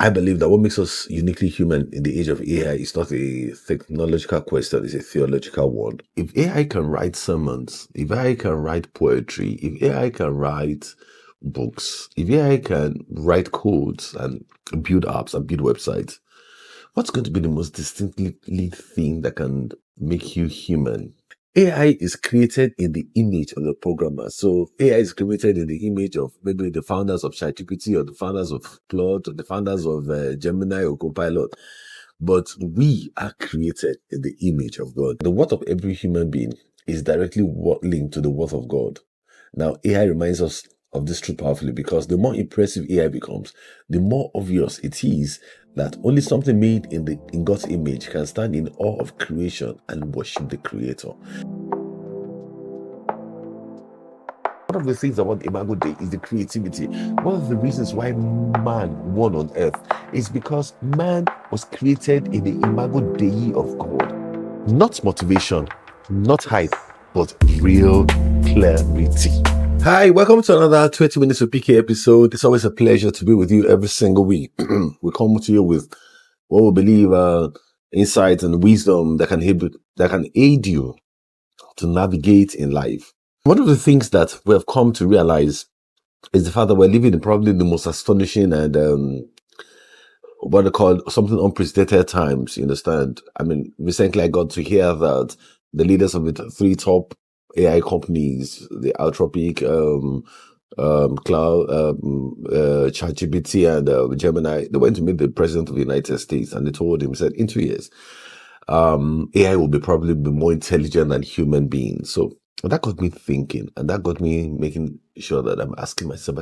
I believe that what makes us uniquely human in the age of AI is not a technological question, it's a theological one. If AI can write sermons, if AI can write poetry, if AI can write books, if AI can write codes and build apps and build websites, what's going to be the most distinctly thing that can make you human? AI is created in the image of the programmer. So AI is created in the image of maybe the founders of ChatGPT or the founders of Claude or the founders of Gemini or Copilot. But we are created in the image of God. The worth of every human being is directly linked to the worth of God. Now, AI reminds us of this truth powerfully because the more impressive AI becomes, the more obvious it is that only something made in God's image can stand in awe of creation and worship the Creator. One of the things about Imago Dei is the creativity. One of the reasons why man won on earth is because man was created in the Imago Dei of God. Not motivation, not hype, but real clarity. Hi, welcome to another 20 Minutes with PKay episode. It's always a pleasure to be with you every single week. We come to you with what we believe insights and wisdom that can aid you to navigate in life. One of the things that we have come to realize is the fact that we're living in probably the most astonishing and what they call something unprecedented times. You understand? I mean, recently I got to hear that the leaders of the three top AI companies, the Anthropic, Cloud, ChatGPT, and Gemini, they went to meet the president of the United States, and they told him, said, in 2 years, AI will probably be more intelligent than human beings. So that got me thinking, and that got me making sure that I'm asking myself. I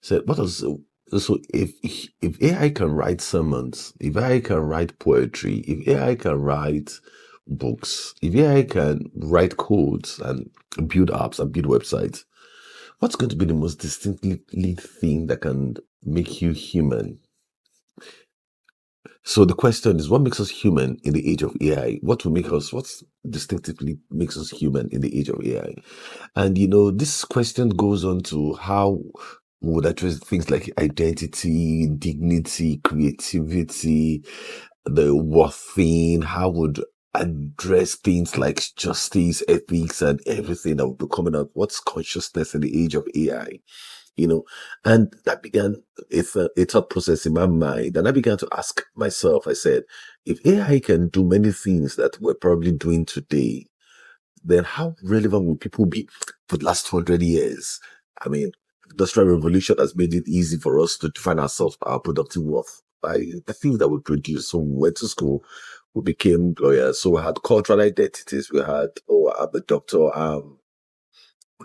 said, what does so if AI can write sermons, if AI can write poetry, if AI can write books, if AI can write codes and build apps and build websites, what's going to be the most distinctly thing that can make you human? So the question is, what makes us human in the age of AI? What distinctively makes us human in the age of AI? And this question goes on to how we would address things like identity, dignity, creativity, the worth thing, how would address things like justice, ethics, and everything that would be coming out. What's consciousness in the age of AI? And that began a thought process in my mind. And I began to ask myself, I said, if AI can do many things that we're probably doing today, then how relevant will people be for the last 200 years? I mean, industrial revolution has made it easy for us to define ourselves by our productive worth, by the things that we produce. So we went to school, we became lawyers. So we had cultural identities. We had, I'm a doctor, I'm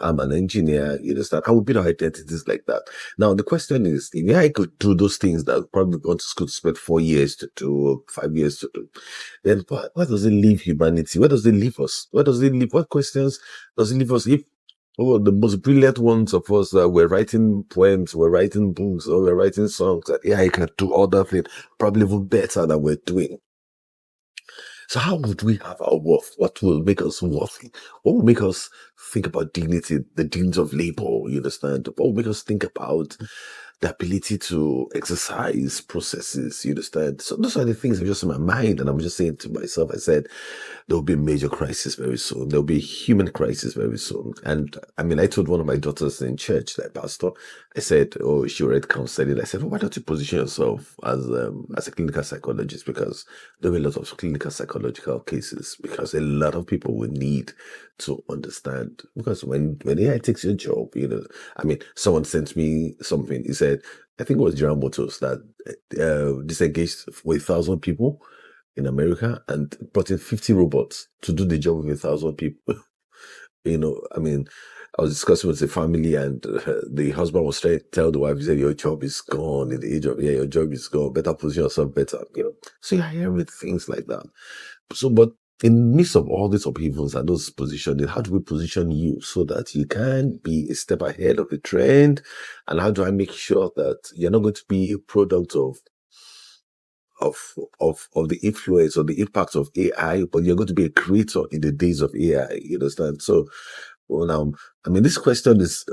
an engineer, you understand? I would build our identities like that. Now, the question is, if I could do those things that I've probably gone to school to spend 4 years to do, 5 years to do, then where does it leave humanity? Where does it leave us? Where does it leave? What questions does it leave us? If the most brilliant ones of us were writing poems, we're writing books, or we're writing songs, that AI can do all that thing, probably even better than we're doing. So how would we have our worth? What will make us worthy? What will make us think about dignity, the dignity of labor, you understand? What will make us think about the ability to exercise processes, you understand? So those are the things that are just in my mind. And I'm just saying to myself, I said, there will be a major crisis very soon. There will be a human crisis very soon. And I mean, I told one of my daughters in church, that pastor, I said, she read counseling. I said, why don't you position yourself as a clinical psychologist? Because there will be a lot of clinical psychological cases, because a lot of people will need to understand. Because when AI takes your job, I mean, someone sent me something. He said, I think it was General Motors that disengaged with 1,000 people in America and brought in 50 robots to do the job of 1,000 people. I mean, I was discussing with the family, and the husband was trying to tell the wife, he said, your job is gone in the age of, your job is gone. Better position yourself better, So you're hearing things like that. So, but in the midst of all these upheavals and those positioning, how do we position you so that you can be a step ahead of the trend? And how do I make sure that you're not going to be a product of the influence or the impact of AI, but you're going to be a creator in the days of AI, you understand? So, now, I mean, this question is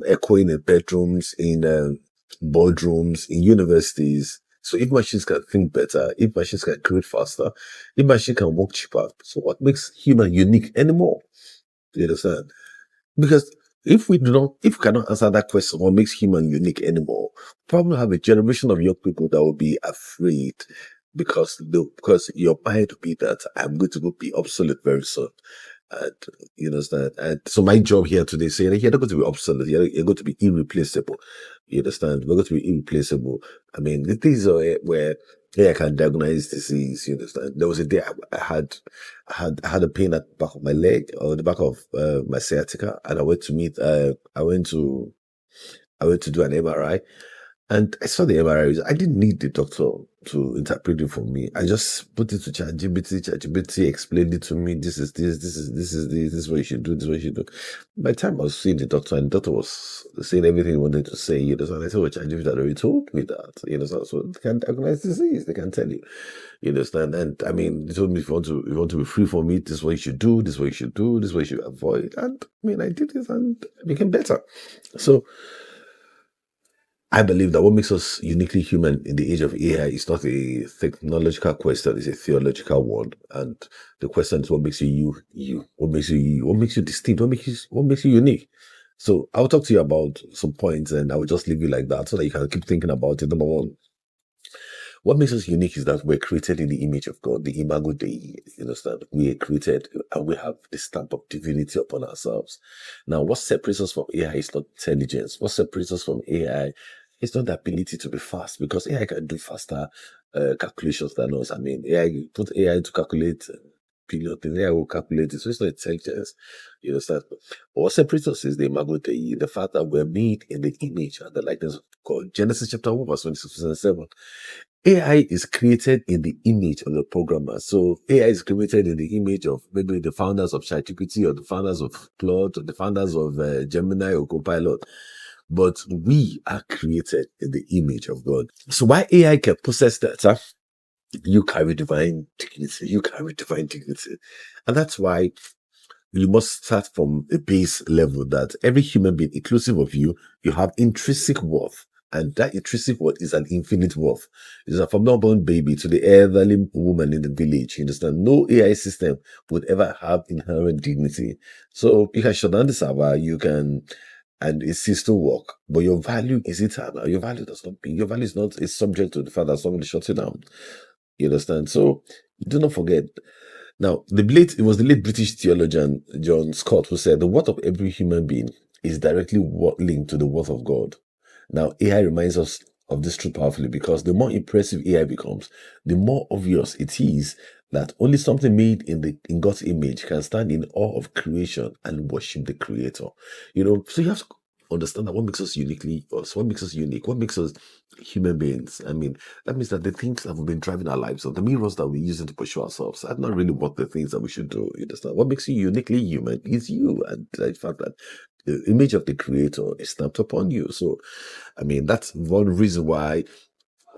echoing in bedrooms, in boardrooms, in universities, So if machines can think better, if machines can create faster, if machine can work cheaper, so what makes human unique anymore? You understand? Because if we cannot answer that question, what makes human unique anymore, probably have a generation of young people that will be afraid because your mind will be that I'm going to go be obsolete very soon. And you understand? And so my job here today is saying you're not going to be obsolete, you're going to be irreplaceable. You understand? We're going to be irreplaceable. I mean, the things are where I can diagnose disease. You understand? There was a day I had a pain at the back of my leg or the back of my sciatica, and I went to do an MRI, and I saw the MRI. I didn't need the doctor to interpret it for me. I just put it to ChatGPT. ChatGPT explained it to me. This is what you should do. This is what you should do. By the time I was seeing the doctor, and the doctor was saying everything he wanted to say, you know, and I said, well, ChatGPT had already told me that, you know, so they can diagnose disease. They can tell you, you understand. And I mean, they told me if you want to be free from it, this is what you should do. This is what you should do. This is what you should avoid. And I mean, I did this, and I became better. So I believe that what makes us uniquely human in the age of AI is not a technological question, it's a theological one. And the question is what makes you, what makes you, what makes you distinct, what makes you unique. So I'll talk to you about some points and I will just leave you like that so that you can keep thinking about it. Number one, what makes us unique is that we're created in the image of God, the Imago Dei. You understand? We are created and we have the stamp of divinity upon ourselves. Now, what separates us from AI is not intelligence. What separates us from AI is not the ability to be fast, because AI can do faster calculations than us. I mean, AI, put AI to calculate billion things, AI will calculate it. So it's not intelligence. You understand? But what separates us is the Imago Dei, the fact that we're made in the image and the likeness of God. Genesis chapter 1, verse 26 and 7. AI is created in the image of the programmer. So AI is created in the image of maybe the founders of ChatGPT or the founders of Claude or the founders of Gemini or Copilot. But we are created in the image of God. So why AI can process data, you carry divine dignity. You carry divine dignity. And that's why you must start from a base level that every human being, inclusive of you, you have intrinsic worth. And that intrinsic worth is an infinite worth. It's from newborn baby to the elderly woman in the village. You understand? No AI system would ever have inherent dignity. So you can shut down the server, you can, and it still work. But your value is eternal. Your value does not be. Your value is not is subject to the fact that somebody shuts it down. You understand? So do not forget. Now, it was the late British theologian John Scott who said the worth of every human being is directly linked to the worth of God. Now, AI reminds us of this truth powerfully because the more impressive AI becomes, the more obvious it is that only something made in God's image can stand in awe of creation and worship the Creator. You know, so you have to understand that what makes us uniquely us, what makes us unique, what makes us human beings. I mean, that means that the things that we've been driving our lives, or the mirrors that we're using to pursue ourselves, are not really what the things that we should do. You understand? What makes you uniquely human is you, and the fact that the image of the Creator is stamped upon you. So, I mean, that's one reason why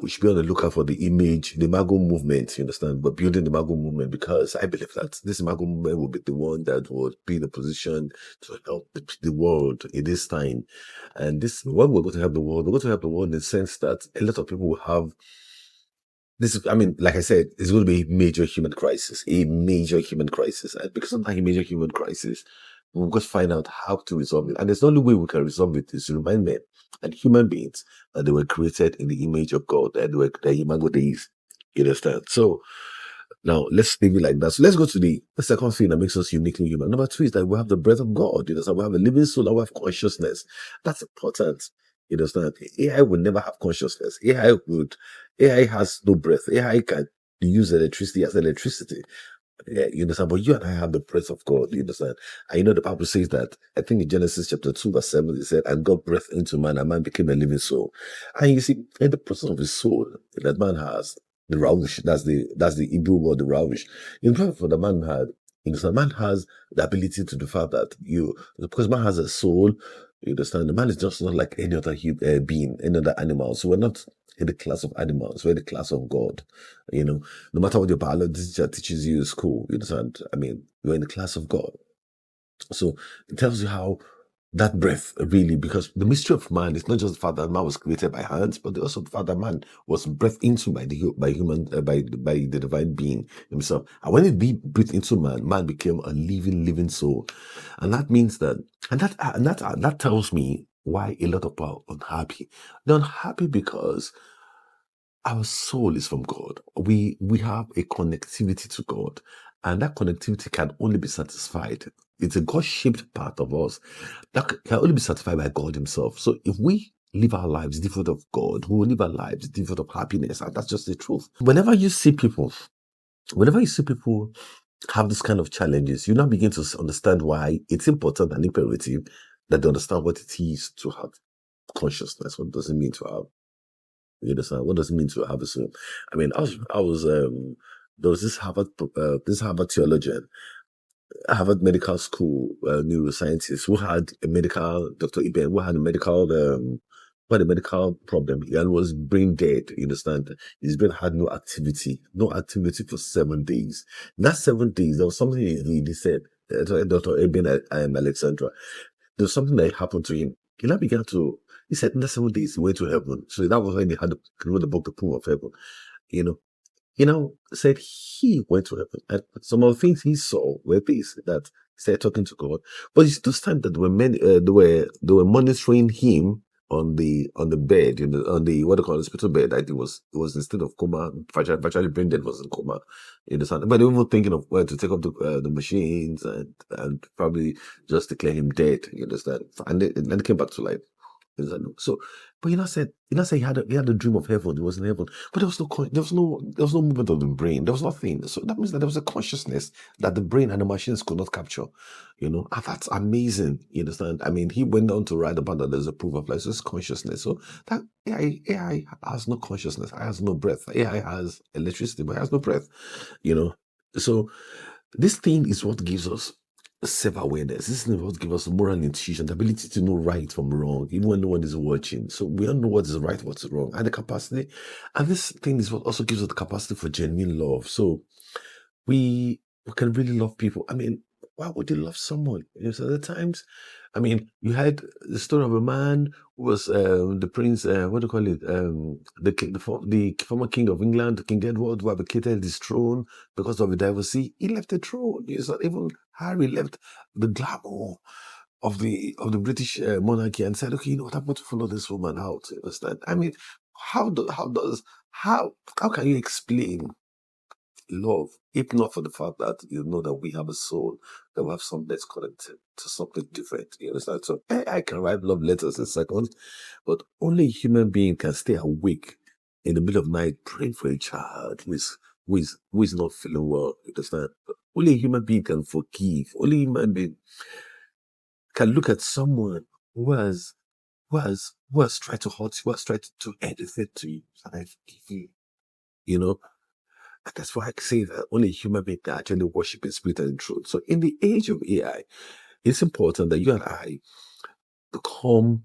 we should be on the lookout for the image, the Imago movement, you understand? But building the Imago movement, because I believe that this Imago movement will be the one that would be in a position to help the world in this time. And this, when we're going to help the world, we're going to help the world in the sense that a lot of people will have this. I mean, like I said, it's going to be a major human crisis, a major human crisis. And because of that major human crisis, we'll just find out how to resolve it. And there's the only way we can resolve it is to remind men and human beings that they were created in the image of God and they were the Imago Dei. You understand? So now let's leave it like that. So let's go to the second thing that makes us uniquely human. Number two is that we have the breath of God. You understand? We have a living soul and we have consciousness. That's important. You understand? AI will never have consciousness. AI has no breath. AI can use electricity as electricity. Yeah, you understand? But you and I have the breath of God, you understand? And you know the Bible says that, I think in Genesis chapter 2, verse 7, it said, and God breathed into man, and man became a living soul. And you see, in the process of his soul that man has, the Raush, that's the Hebrew word, the Raush. In fact, for the man had, you understand, man has the ability to do fact that because man has a soul, you understand, the man is just not like any other being, any other animal. So we're not in the class of animals, we're in the class of God. You know, no matter what your biology teacher teaches you in school, you understand? I mean, you're in the class of God. So it tells you how that breath really, because the mystery of man is not just the fact that man was created by hands, but also the fact that man was breathed into by by the divine being himself. And when it be breathed into man, man became a living soul. And that means that, that tells me why a lot of people are unhappy. They're unhappy because our soul is from God. We have a connectivity to God, and that connectivity can only be satisfied. It's a God-shaped part of us that can only be satisfied by God Himself. So if we live our lives devoid of God, we will live our lives devoid of happiness, and that's just the truth. Whenever you see people have this kind of challenges, you now begin to understand why it's important and imperative that they understand what it is to have consciousness. What does it mean to have? You understand? What does it mean to have a soul? I mean, I was there was this Harvard theologian, Harvard Medical School neuroscientist who had a medical Dr. Iben who had a medical problem and was brain dead. You understand? His brain had no activity for 7 days. In that 7 days, there was something he said. Dr. Iben Alexandra, there was something that happened to him. He now began to. He said in that 7 days he went to heaven. So that was when he wrote the book, The Proof of Heaven. You know, said he went to heaven. And some of the things he saw were these that he started talking to God. But it's this time that there were many, they were monitoring him on the bed, on the what they call hospital bed. That it was instead of coma, virtually brain dead, was in coma. You understand? But they were even thinking of where to take up the machines and probably just declare him dead. You understand? And then he came back to life. So, but you know, said he had a dream of heaven. He was in heaven, but there was no movement of the brain. There was nothing. So that means that there was a consciousness that the brain and the machines could not capture. And that's amazing. You understand? I mean, he went on to write about that there's a proof of life. So it's consciousness. So that AI has no consciousness. AI has no breath. AI has electricity, but it has no breath. You know. So this thing is what gives us self-awareness. This is what gives us moral intuition, the ability to know right from wrong, even when no one is watching. So we all know what is right, what's wrong, and the capacity. And this thing is what also gives us the capacity for genuine love. So we can really love people. I mean, why would you love someone? So at times, I mean, you had the story of a man who was the prince, what do you call it? The former king of England, King Edward, who vacated his throne because of the divorcee. He left the throne. Even Harry left the glamour of the British monarchy and said, okay, you know what, I'm going to follow this woman out. You understand? I mean, how can you explain love, if not for the fact that you know that we have a soul, that we have something that's connected to something different? You understand? So I can write love letters in seconds, but only a human being can stay awake in the middle of the night praying for a child who is not feeling well. You understand? Only a human being can forgive. Only a human being can look at someone who has tried to hurt you, who has tried to anything to you, and I forgive you. You know, and that's why I say that only a human being can actually worship in spirit and in truth. So in the age of AI, it's important that you and I become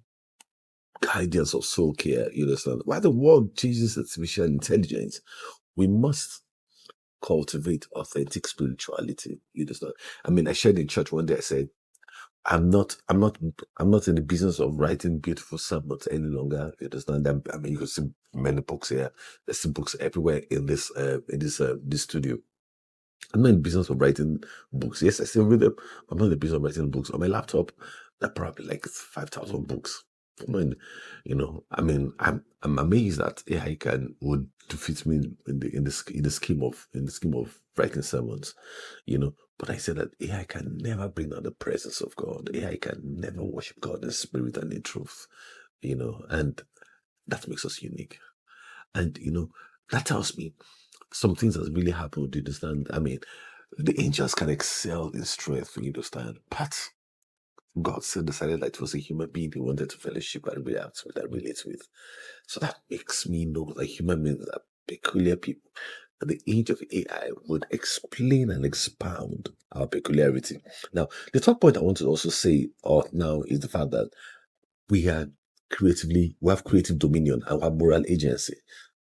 guardians of soul care. You understand? While the world changes artificial intelligence, we must cultivate authentic spirituality. You understand? I mean, I shared in church one day, I said, I'm not in the business of writing beautiful sermons any longer. You understand? I mean, you can see many books here. There's some books everywhere in this studio. I'm not in the business of writing books. Yes, I still read them. I'm not in the business of writing books. On my laptop, there are probably like 5,000 books. I mean, I mean, I'm amazed that AI would defeat me in the scheme of writing sermons, But I said that AI can never bring out the presence of God. AI can never worship God in spirit and in truth, and that makes us unique. And that tells me some things has really happened. You understand? I mean, the angels can excel in strength. You understand? But God still decided that it was a human being he wanted to fellowship and react with and relate with. So that makes me know that human beings are peculiar people. At the age of AI would explain and expound our peculiarity. Now, the third point I want to also say now is the fact that we have creative dominion and we have moral agency.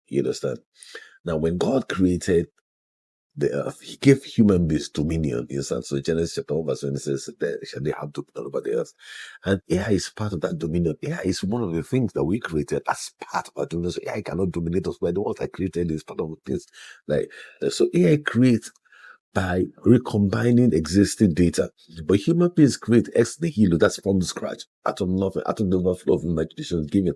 You understand? Now, when God created the earth. He gave human beings dominion. In so Genesis chapter 1 verse 20 says, shall they have dominion over the earth? And AI is part of that dominion. AI is one of the things that we created as part of our dominion. So AI cannot dominate us. We're the ones that created this part of things. Like so AI creates by recombining existing data. But human beings create ex nihilo, that's from scratch, out of nothing, out of the overflow of imagination given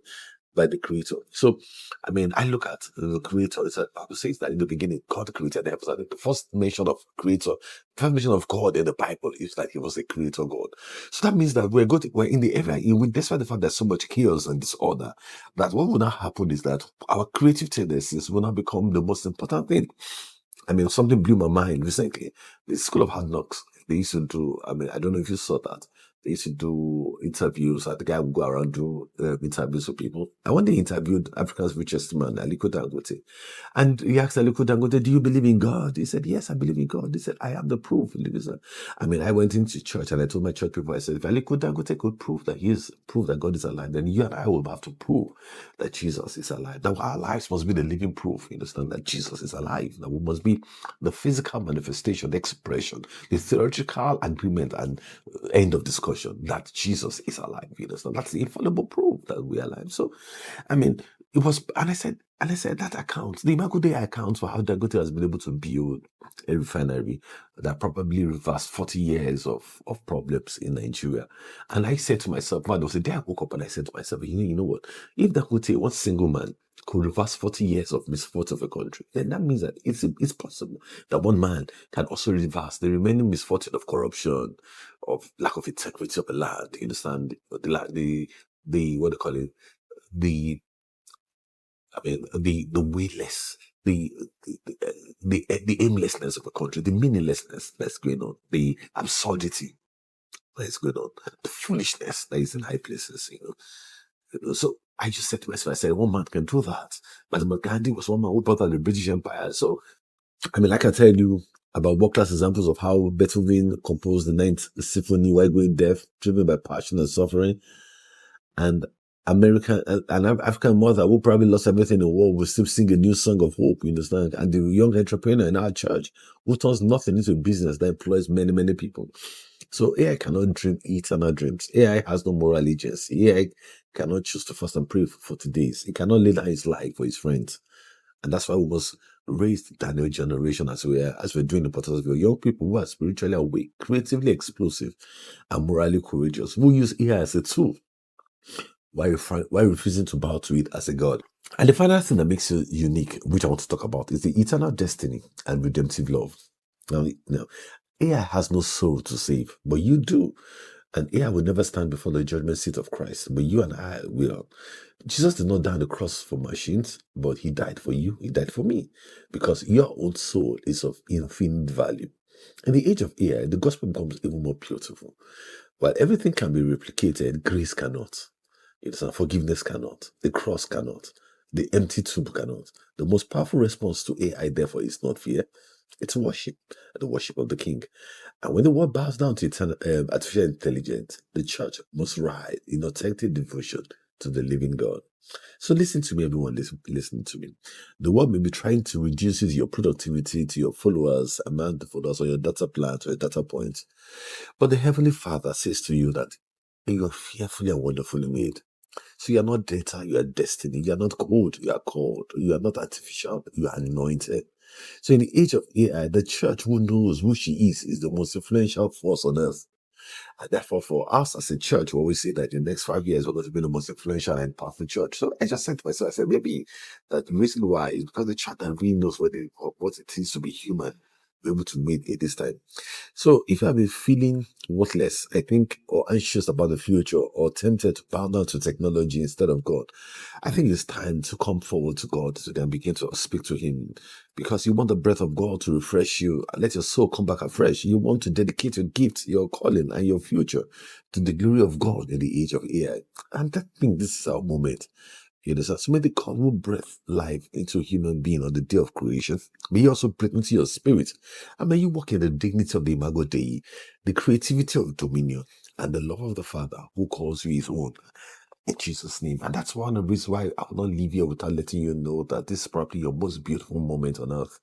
by the creator. So, I mean, I look at the creator. It's a Bible says that in the beginning, God created the heavens. The first mention of creator, first mention of God in the Bible is that He was a creator God. So that means that we're in the area. Despite the fact there's so much chaos and disorder, that what will not happen is that our creative tendencies will not become the most important thing. I mean, something blew my mind recently. The School of Hard Knocks, they used to do, I mean, I don't know if you saw that. They used to do interviews. The guy would go around do interviews with people. And when they interviewed Africa's richest man, Aliko Dangote, and he asked Aliko Dangote, do you believe in God? He said, yes, I believe in God. He said, I am the proof. I mean, I went into church and I told my church people, I said, if Aliko Dangote could prove that God is alive, then you and I will have to prove that Jesus is alive. Now, our lives must be the living proof, you understand, that Jesus is alive. Now, we must be the physical manifestation, the expression, the theological agreement and end of discussion that Jesus is alive. You understand? That's the infallible proof that we are alive. So, I mean, it was, and I said that accounts, the Imago Dei accounts for how Dangote has been able to build a refinery that probably reversed 40 years of problems in Nigeria. And I said to myself, man, there was a day I woke up and I said to myself, you know what? If Dangote, one single man, could reverse 40 years of misfortune of a country, then that means that it's possible that one man can also reverse the remaining misfortune of corruption, of lack of integrity of the land. You understand? The land, the what do you call it? The the weightless, the aimlessness of a country, the meaninglessness that's going on, the absurdity that is going on, the foolishness that is in high places. So I just said to myself, I said, one man can do that. Mahatma Gandhi was one man who brought out the British Empire. So, I mean, I can tell you about world-class examples of how Beethoven composed the Ninth Symphony while going deaf, driven by passion and suffering. And an African mother who probably lost everything in the war will still sing a new song of hope, you understand? And the young entrepreneur in our church who turns nothing into a business that employs many, many people. So AI cannot dream eternal dreams. AI has no moral agency. AI cannot choose to fast and pray for today's. He cannot lay down his life for his friends. And that's why we must raise the new generation as we're doing the podcast of young people who are spiritually awake, creatively explosive, and morally courageous, who use AI as a tool while refusing to bow to it as a god. And the final thing that makes you unique, which I want to talk about, is the eternal destiny and redemptive love. Now, AI has no soul to save, but you do. And AI will never stand before the judgment seat of Christ, but you and I will. Jesus did not die on the cross for machines, but He died for you. He died for me, because your own soul is of infinite value. In the age of AI, the gospel becomes even more beautiful. While everything can be replicated, grace cannot. Forgiveness cannot. The cross cannot. The empty tomb cannot. The most powerful response to AI, therefore, is not fear. It's worship, the worship of the King. And when the world bows down to artificial intelligence, the church must rise in authentic devotion to the living God. So listen to me, everyone listening to me. The world may be trying to reduce your productivity to your followers, amount of followers, or your data plans, or your data points. But the Heavenly Father says to you that you are fearfully and wonderfully made. So you are not data, you are destiny. You are not code, you are called. You are not artificial, you are anointed. So in the age of AI, the church who knows who she is the most influential force on earth. And therefore, for us as a church, we always say that in the next 5 years, we're going to be the most influential and powerful church. So I just said to myself, I said, maybe that the reason why is because the church that really knows what it is to be human, be able to meet it this time. So if you have been feeling worthless, I think, or anxious about the future, or tempted to bow down to technology instead of God, I think it's time to come forward to God so then begin to speak to Him, because you want the breath of God to refresh you and let your soul come back afresh. You want to dedicate your gift, your calling, and your future to the glory of God in the age of AI. And I think this is our moment. You understand? So may the God who breathed life into a human being on the day of creation, may He also breathe into your spirit. And may you walk in the dignity of the Imago Dei, the creativity of dominion, and the love of the Father who calls you His own. in Jesus' name. And that's one of the reasons why I will not leave here without letting you know that this is probably your most beautiful moment on earth.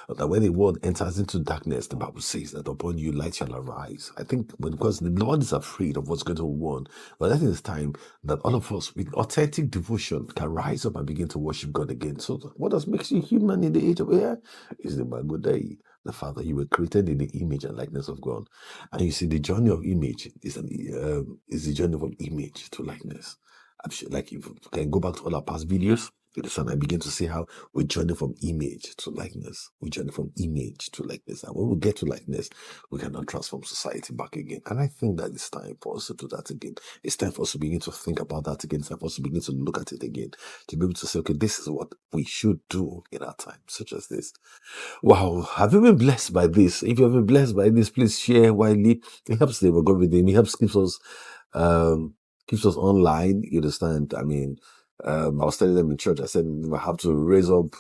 That when the world enters into darkness, the Bible says that upon you light shall arise. I think because the Lord is afraid of what's going to go on. But I think it's time that all of us with authentic devotion can rise up and begin to worship God again. So what does makes you human in the age of AI is the Imago Dei. The Father, you were created in the image and likeness of God. And you see, the journey of image is the journey from image to likeness. I'm sure, like, if you can go back to all our past videos, you understand, I begin to see how we journey from image to likeness. We journey from image to likeness. And when we get to likeness, we cannot transform society back again. And I think that it's time for us to do that again. It's time for us to begin to think about that again. It's time for us to begin to look at it again. To be able to say, okay, this is what we should do in our time, such as this. Wow, have you been blessed by this? If you have been blessed by this, please share widely. It helps the algorithm. It helps keeps us online. You understand? I mean, I was telling them in church. I said I have to raise up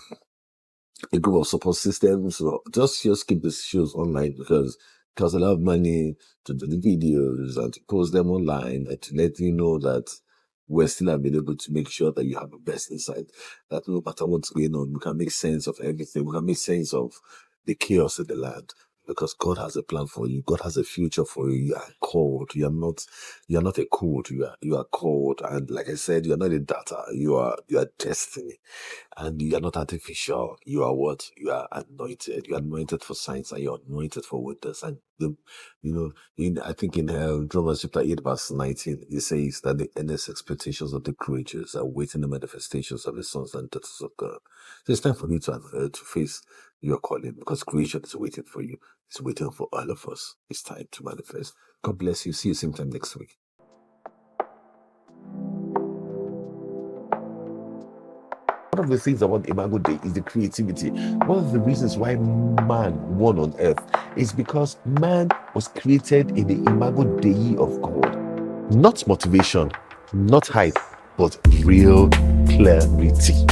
a group of support systems. So just keep the shows online because it costs a lot of money to do the videos and to post them online and to let you know that we're still available to make sure that you have the best insight. That no matter what's going on, we can make sense of everything. We can make sense of the chaos in the land. Because God has a plan for you. God has a future for you. You are called. You are not a code. You are called. And like I said, you are not a data. You are destiny. And you are not artificial. You are what? You are anointed. You are anointed for signs and you are anointed for wonders. And I think in Romans chapter 8, verse 19, it says that the earnest expectations of the creatures are waiting the manifestations of the sons and daughters of God. So it's time for you to face your calling because creation is waiting for you. It's waiting for all of us. It's time to manifest. God bless you. See you same time next week. One of the things about Imago Dei is the creativity. One of the reasons why man won on earth is because man was created in the Imago Dei of God. Not motivation, not hype, but real clarity.